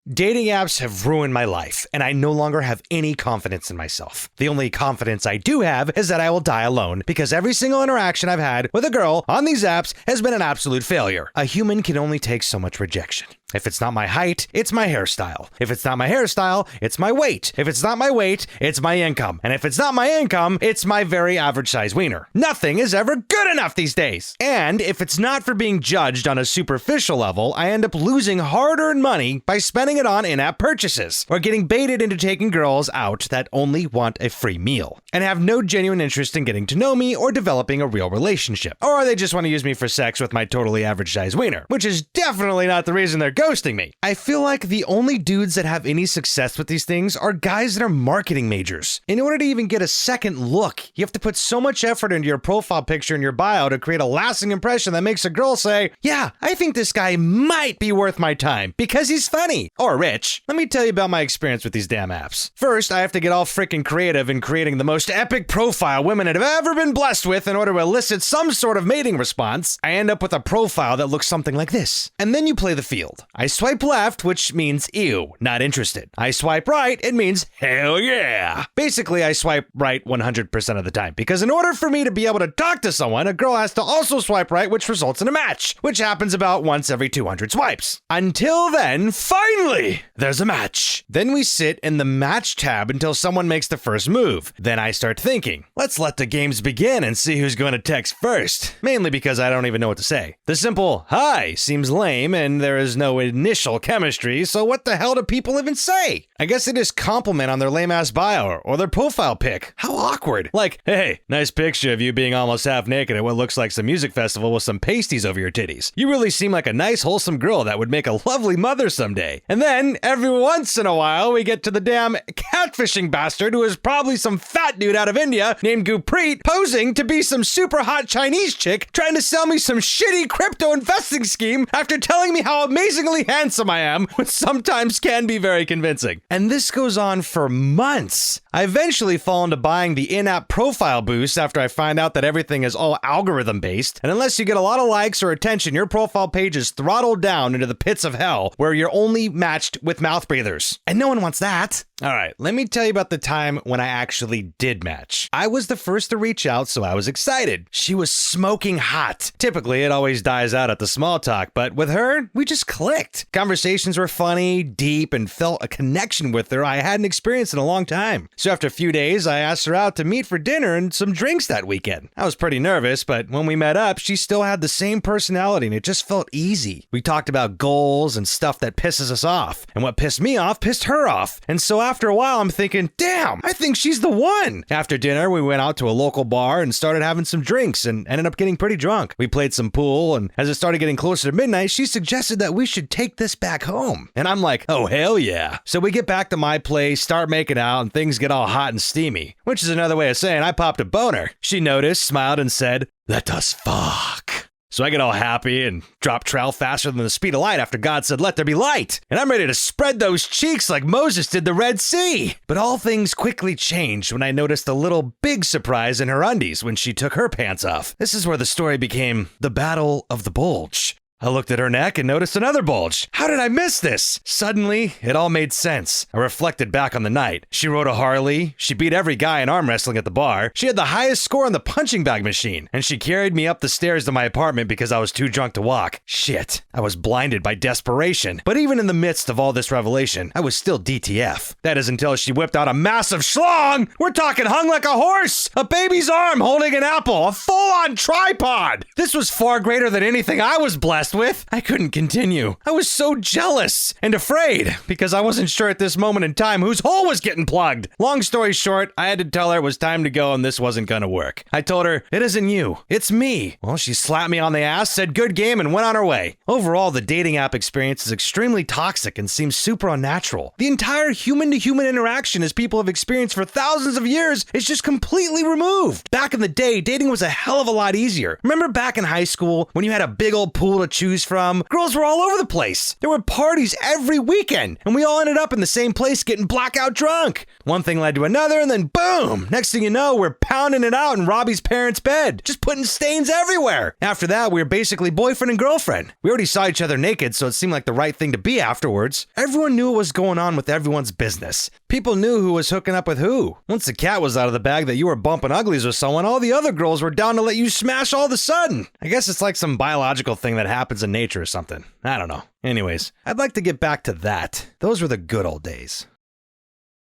Dating apps have ruined my life, and I no longer have any confidence in myself. The only confidence I do have is that I will die alone, because every single interaction I've had with a girl on these apps has been an absolute failure. A human can only take so much rejection. If it's not my height, it's my hairstyle. If it's not my hairstyle, it's my weight. If it's not my weight, it's my income. And if it's not my income, it's my very average size wiener. Nothing is ever good enough these days. And if it's not for being judged on a superficial level, I end up losing hard-earned money by spending it on in-app purchases, or getting baited into taking girls out that only want a free meal, and have no genuine interest in getting to know me or developing a real relationship. Or they just want to use me for sex with my totally average size wiener, which is definitely not the reason they're ghosting me. I feel like the only dudes that have any success with these things are guys that are marketing majors. In order to even get a second look, you have to put so much effort into your profile picture and your bio to create a lasting impression that makes a girl say, yeah, I think this guy might be worth my time because he's funny or rich. Let me tell you about my experience with these damn apps. First, I have to get all freaking creative in creating the most epic profile women have ever been blessed with in order to elicit some sort of mating response. I end up with a profile that looks something like this. And then you play the field. I swipe left, which means ew, not interested. I swipe right, it means hell yeah. Basically, I swipe right 100% of the time, because in order for me to be able to talk to someone, a girl has to also swipe right, which results in a match, which happens about once every 200 swipes. Until then, finally, there's a match. Then we sit in the match tab until someone makes the first move. Then I start thinking, let's let the games begin and see who's going to text first. Mainly because I don't even know what to say. The simple hi seems lame and there is no initial chemistry, so what the hell do people even say? I guess they just compliment on their lame-ass bio or their profile pic. How awkward. Like, hey, nice picture of you being almost half naked at what looks like some music festival with some pasties over your titties. You really seem like a nice, wholesome girl that would make a lovely mother someday. And then, every once in a while, we get to the damn catfishing bastard who is probably some fat dude out of India named Gurpreet posing to be some super hot Chinese chick trying to sell me some shitty crypto investing scheme after telling me how amazingly handsome I am, which sometimes can be very convincing. And this goes on for months. I eventually fall into buying the in-app profile boost after I find out that everything is all algorithm-based, and unless you get a lot of likes or attention, your profile page is throttled down into the pits of hell where you're only matched with mouth breathers. And no one wants that. Alright, let me tell you about the time when I actually did match. I was the first to reach out, so I was excited. She was smoking hot. Typically, it always dies out at the small talk, but with her, we just clicked. Conversations were funny, deep, and felt a connection with her I hadn't experienced in a long time. So after a few days, I asked her out to meet for dinner and some drinks that weekend. I was pretty nervous, but when we met up, she still had the same personality and it just felt easy. We talked about goals and stuff that pisses us off, and what pissed me off pissed her off. And so after a while, I'm thinking, damn, I think she's the one. After dinner, we went out to a local bar and started having some drinks and ended up getting pretty drunk. We played some pool, and as it started getting closer to midnight, she suggested that we should take this back home. And I'm like, oh, hell yeah. So we get back to my place, start making out, and things get all hot and steamy, which is another way of saying I popped a boner. She noticed, smiled, and said, let us fuck. So I get all happy and drop trowel faster than the speed of light after God said, let there be light. And I'm ready to spread those cheeks like Moses did the Red Sea. But all things quickly changed when I noticed a little big surprise in her undies when she took her pants off. This is where the story became the Battle of the Bulge. I looked at her neck and noticed another bulge. How did I miss this? Suddenly, it all made sense. I reflected back on the night. She rode a Harley. She beat every guy in arm wrestling at the bar. She had the highest score on the punching bag machine. And she carried me up the stairs to my apartment because I was too drunk to walk. Shit. I was blinded by desperation. But even in the midst of all this revelation, I was still DTF. That is until she whipped out a massive schlong. We're talking hung like a horse. A baby's arm holding an apple. A full-on tripod. This was far greater than anything I was blessed with. I couldn't continue. I was so jealous and afraid because I wasn't sure at this moment in time whose hole was getting plugged. Long story short, I had to tell her it was time to go and this wasn't gonna work. I told her, it isn't you, it's me. Well, she slapped me on the ass, said good game, and went on her way. Overall, the dating app experience is extremely toxic and seems super unnatural. The entire human-to-human interaction as people have experienced for thousands of years is just completely removed. Back in the day, dating was a hell of a lot easier. Remember back in high school when you had a big old pool to choose from. Girls were all over the place. There were parties every weekend, and we all ended up in the same place getting blackout drunk. One thing led to another, and then boom! Next thing you know, we're pounding it out in Robbie's parents' bed, just putting stains everywhere. After that, we were basically boyfriend and girlfriend. We already saw each other naked, so it seemed like the right thing to be afterwards. Everyone knew what was going on with everyone's business. People knew who was hooking up with who. Once the cat was out of the bag that you were bumping uglies with someone, all the other girls were down to let you smash all of a sudden. I guess it's like some biological thing that happens in nature or something. I don't know. Anyways, I'd like to get back to that. Those were the good old days.